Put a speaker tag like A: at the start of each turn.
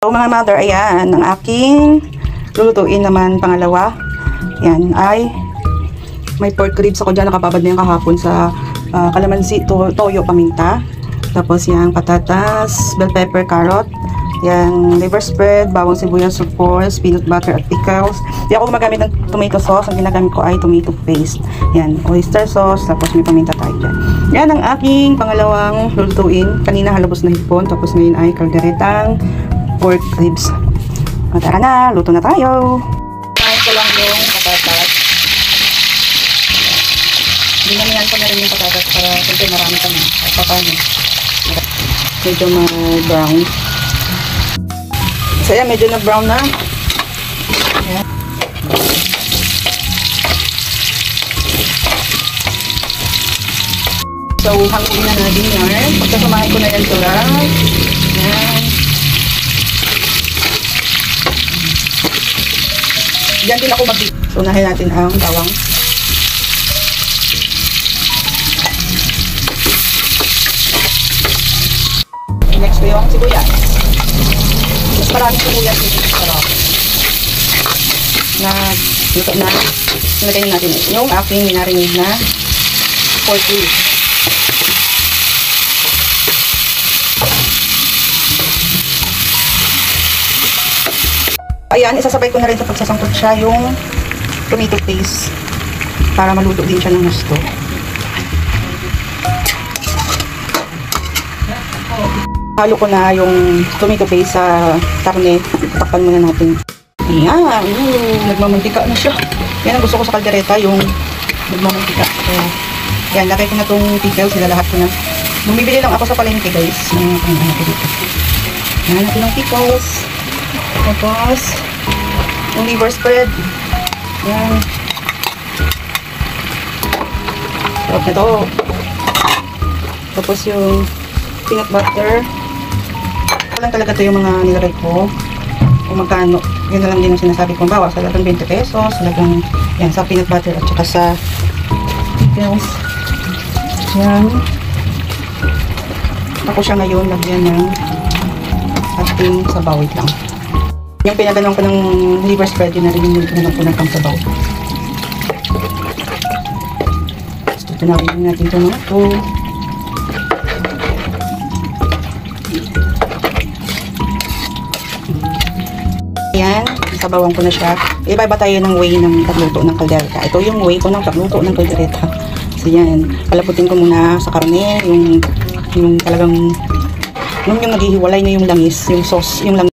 A: So mga mother, ayan, ang aking lulutuin naman pangalawa. Yan ay may pork ribs ako dyan, nakababad na yung kahapon sa kalamansi, toyo, paminta. Tapos yung patatas, bell pepper, carrot. Yan, liver spread, bawang sibuyas, of course, peanut butter at pickles. Di ako gumagamit ng tomato sauce. Ang ginagamit ko ay tomato paste. Yan, oyster sauce, tapos may paminta tayo dyan. Yan ang aking pangalawang lulutuin. Kanina halabos na hipon, tapos ngayon ay kalderetang pork ribs. O, tara na, luto na tayo. Kain ko lang yung patatas. Dinamihan ko na rin yung patatas para siyempre marami kami. At paano. Medyo ma-brown. So yan, medyo na-brown na. Ayan. So, hangin na natin yan. Pagkasamahin ko na yan ito lang. Ayan. Diyan din ako mag-dip. So, unahin natin ang bawang. Next ko yung sibuyas. Mas maraming sibuyas dito sa sarap. Na, luto na. Nalagay natin yung aking minarinade na pork ribs. Ayan, isasabay ko na rin sa pagsasangkot siya yung tomato paste para maluto din siya ng gusto. Halo ko na yung tomato paste sa karne. Takpan muna natin. Ayan, nagmamantika na siya. Yan ang gusto ko sa kaldereta, yung nagmamantika. So, yan, lagay ko na itong pickles, lahat ko na. Bumibili lang ako sa palengke guys. Yan natin ang pickles. Tapos, yung liver spread. Yan. Sarap na to. Tapos yung peanut butter. Walang talaga ito yung mga nilagay ko. Kung magkano. Yun na lang din yung sinasabi ko. Bawa, sa lagang 20 pesos. Sa lagang, yan, sa peanut butter at saka sa pickles. Yan. Ako siya ngayon, lagyan ng ating sabaw. Wait lang. Yung pinaganon ko ng liver spread, yun na rin yung pinaganon ko ng pangsabaw. So, tunawin natin ito mga ito. Yan, sabawan ko na siya. Iba-iba tayo ng way ng pagluto ng kaldereta. Ito yung way ko ng pagluto ng kaldereta. So yan, palaputin ko muna sa karne, yung talagang, yung naghihiwalay na yung langis, yung sauce, yung langis.